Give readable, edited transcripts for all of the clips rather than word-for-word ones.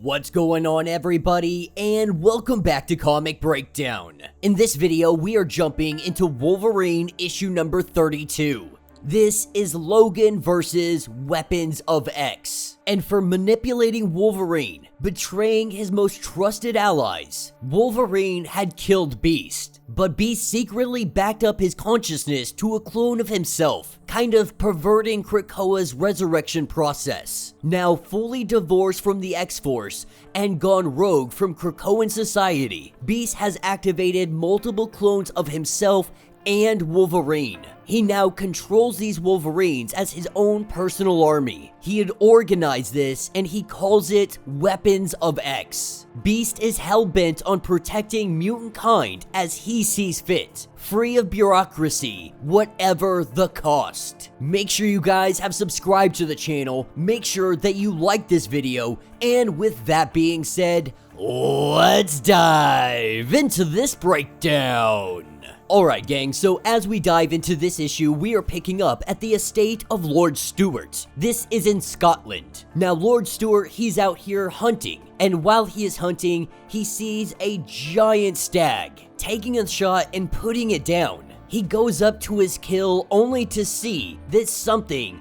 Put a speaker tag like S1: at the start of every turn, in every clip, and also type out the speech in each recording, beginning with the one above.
S1: What's going on, everybody, and welcome back to Comic Breakdown. In this video, we are jumping into Wolverine issue number 32. This is Logan versus Weapons of X. And for manipulating Wolverine, betraying his most trusted allies, Wolverine had killed Beast. But Beast secretly backed up his consciousness to a clone of himself, kind of perverting Krakoa's resurrection process. Now fully divorced from the X-Force and gone rogue from Krakoan society, Beast has activated multiple clones of himself and Wolverine. He now controls these Wolverines as his own personal army. He had organized this and he calls it Weapons of X. Beast is hell-bent on protecting mutant kind as he sees fit, free of bureaucracy, whatever the cost. Make sure you guys have subscribed to the channel, make sure that you like this video, and with that being said, let's dive into this breakdown. Alright gang, so as we dive into this issue, we are picking up at the estate of Lord Stewart. This is in Scotland. Now Lord Stewart, he's out here hunting, and while he is hunting, he sees a giant stag, taking a shot and putting it down. He goes up to his kill only to see that something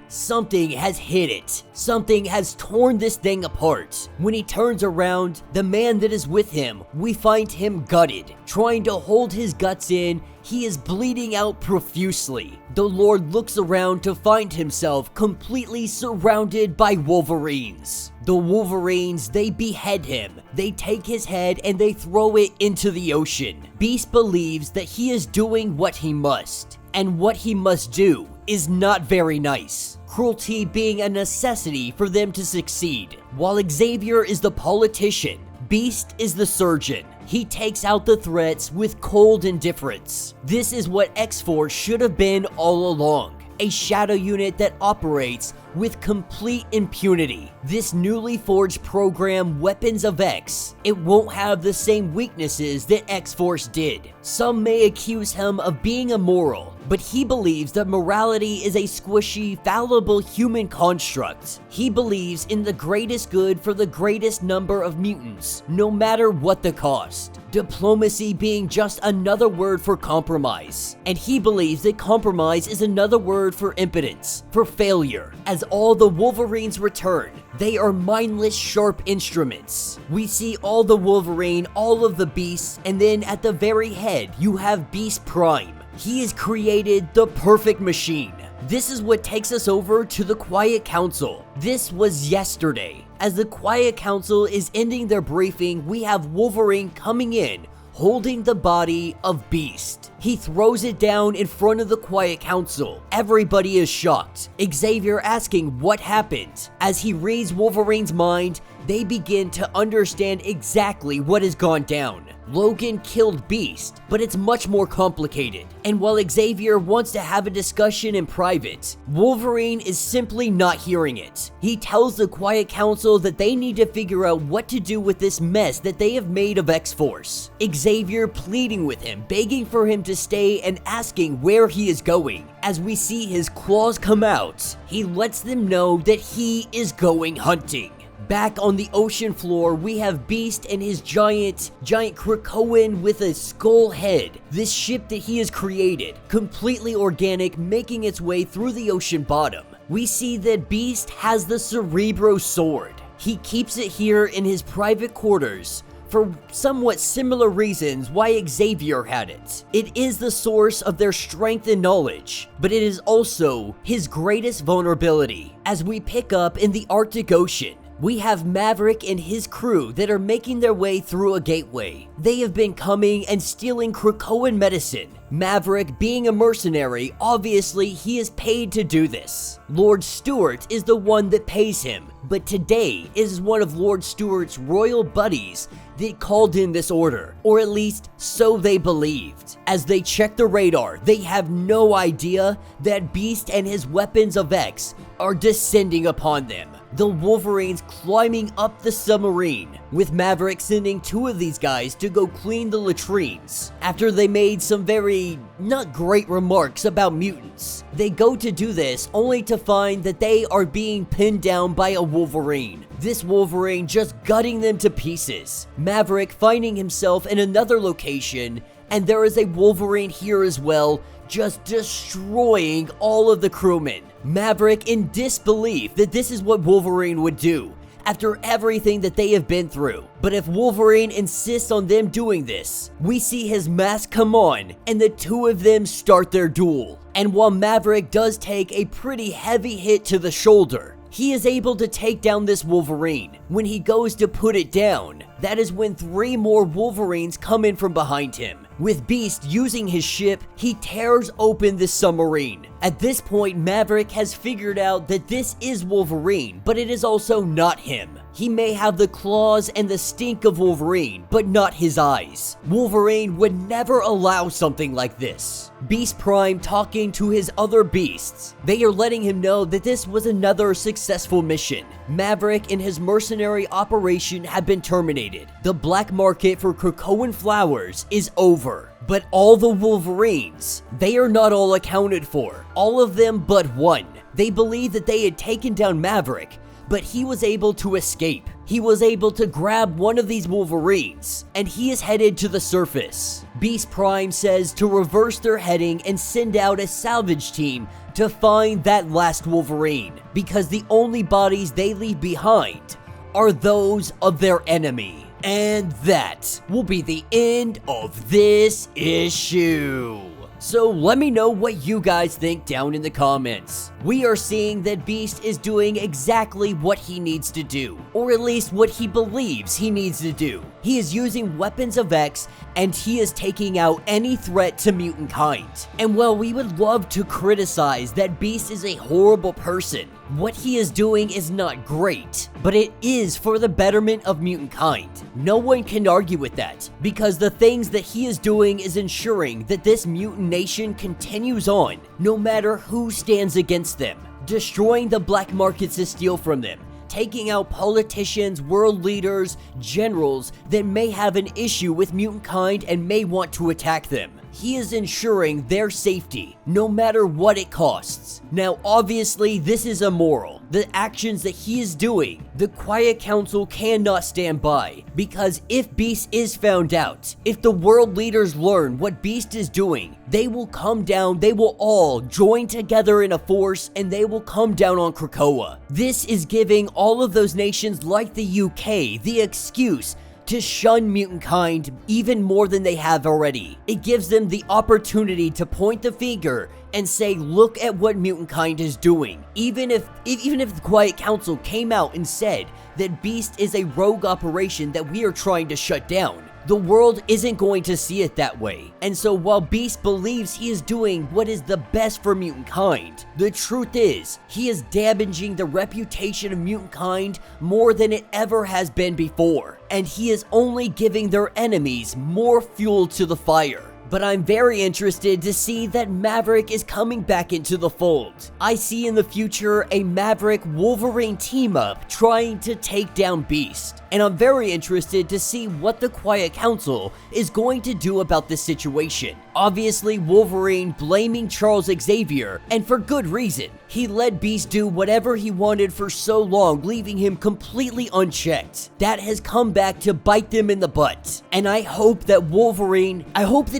S1: has hit it. Something has torn this thing apart. When he turns around, the man that is with him, we find him gutted, trying to hold his guts in. He is bleeding out profusely. The Lord looks around to find himself completely surrounded by Wolverines. The Wolverines, they behead him. They take his head and they throw it into the ocean. Beast believes that he is doing what he must, and what he must do is not very nice. Cruelty being a necessity for them to succeed. While Xavier is the politician, Beast is the surgeon. He takes out the threats with cold indifference. This is what X-Force should have been all along. A shadow unit that operates with complete impunity. This newly forged program, Weapons of X, it won't have the same weaknesses that X-Force did. Some may accuse him of being immoral, but he believes that morality is a squishy, fallible human construct. He believes in the greatest good for the greatest number of mutants, no matter what the cost. Diplomacy being just another word for compromise. And he believes that compromise is another word for impotence, for failure. As all the Wolverines return, they are mindless, sharp instruments. We see all the Wolverine, all of the Beasts, and then at the very head, you have Beast Prime. He has created the perfect machine. This is what takes us over to the Quiet Council. This was yesterday. As the Quiet Council is ending their briefing, we have Wolverine coming in, holding the body of Beast. He throws it down in front of the Quiet Council. Everybody is shocked. Xavier asking what happened. As he reads Wolverine's mind, they begin to understand exactly what has gone down. Logan killed Beast, but it's much more complicated. And while Xavier wants to have a discussion in private, Wolverine is simply not hearing it. He tells the Quiet Council that they need to figure out what to do with this mess that they have made of X-Force. Xavier pleading with him, begging for him to stay and asking where he is going. As we see his claws come out, he lets them know that he is going hunting. Back on the ocean floor, we have Beast and his giant Krakoan with a skull head. This ship that he has created, completely organic, making its way through the ocean bottom. We see that Beast has the Cerebro sword. He keeps it here in his private quarters for somewhat similar reasons why Xavier had it. It is the source of their strength and knowledge, but it is also his greatest vulnerability. As we pick up in the Arctic Ocean, we have Maverick and his crew that are making their way through a gateway. They have been coming and stealing Krakoan medicine. Maverick, being a mercenary, obviously he is paid to do this. Lord Stewart is the one that pays him, but today is one of Lord Stewart's royal buddies that called in this order, or at least so they believed. As they check the radar, they have no idea that Beast and his Weapons of X are descending upon them. the Wolverines climbing up the submarine, with Maverick sending 2 of these guys to go clean the latrines. After they made some very not great remarks about mutants, they go to do this only to find that they are being pinned down by a Wolverine. This Wolverine just gutting them to pieces. Maverick finding himself in another location, and there is a Wolverine here as well, just destroying all of the crewmen. Maverick in disbelief that this is what Wolverine would do after everything that they have been through. But if Wolverine insists on them doing this, we see his mask come on and the 2 of them start their duel. And while Maverick does take a pretty heavy hit to the shoulder, he is able to take down this Wolverine. When he goes to put it down, that is when 3 more Wolverines come in from behind him. With Beast using his ship, he tears open the submarine. At this point, Maverick has figured out that this is Wolverine, but it is also not him. He may have the claws and the stink of Wolverine, but not his eyes. Wolverine would never allow something like this. Beast Prime talking to his other beasts. They are letting him know that this was another successful mission. Maverick and his mercenary operation have been terminated. The black market for Krakoan flowers is over. But all the Wolverines, they are not all accounted for. All of them but one. They believe that they had taken down Maverick, but he was able to escape. He was able to grab one of these Wolverines, and he is headed to the surface. Beast Prime says to reverse their heading and send out a salvage team to find that last Wolverine, because the only bodies they leave behind are those of their enemy. And that will be the end of this issue. So let me know what you guys think down in the comments. We are seeing that Beast is doing exactly what he needs to do, or at least what he believes he needs to do. He is using weapons of X, and he is taking out any threat to mutant kind. And while we would love to criticize that Beast is a horrible person, what he is doing is not great, but it is for the betterment of mutant kind. No one can argue with that, because the things that he is doing is ensuring that this mutant nation continues on, no matter who stands against them, destroying the black markets to steal from them, taking out politicians, world leaders, generals that may have an issue with mutant kind and may want to attack them. He is ensuring their safety, no matter what it costs. Now, obviously, this is immoral. The actions that he is doing, the Quiet Council cannot stand by, because if Beast is found out, if the world leaders learn what Beast is doing, they will come down, they will all join together in a force, and they will come down on Krakoa. This is giving all of those nations like the UK the excuse to shun mutant kind even more than they have already. It gives them the opportunity to point the finger and say, look at what mutant kind is doing. Even if the Quiet Council came out and said that Beast is a rogue operation that we are trying to shut down, the world isn't going to see it that way. And so while Beast believes he is doing what is the best for mutant kind, the truth is, he is damaging the reputation of mutant kind more than it ever has been before. And he is only giving their enemies more fuel to the fire. But I'm very interested to see that Maverick is coming back into the fold. I see in the future a Maverick-Wolverine team-up trying to take down Beast. And I'm very interested to see what the Quiet Council is going to do about this situation. Obviously, Wolverine blaming Charles Xavier, and for good reason. He let Beast do whatever he wanted for so long, leaving him completely unchecked. That has come back to bite them in the butt. And I hope that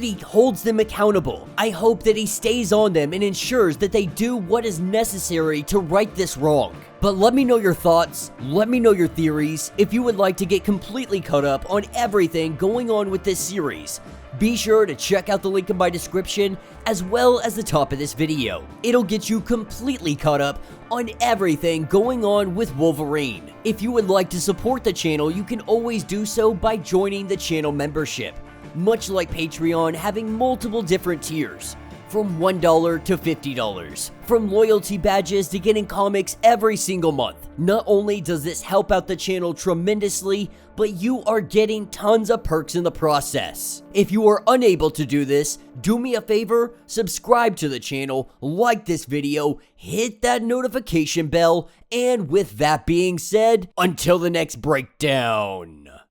S1: he holds them accountable. I hope that he stays on them and ensures that they do what is necessary to right this wrong. But let me know your thoughts, let me know your theories. If you would like to get completely caught up on everything going on with this series, be sure to check out the link in my description as well as the top of this video. It'll get you completely caught up on everything going on with Wolverine. If you would like to support the channel, you can always do so by joining the channel membership. Much like Patreon, having multiple different tiers. from $1 to $50, from loyalty badges to getting comics every single month. Not only does this help out the channel tremendously, but you are getting tons of perks in the process. If you are unable to do this, do me a favor, subscribe to the channel, like this video, hit that notification bell, and with that being said, until the next breakdown.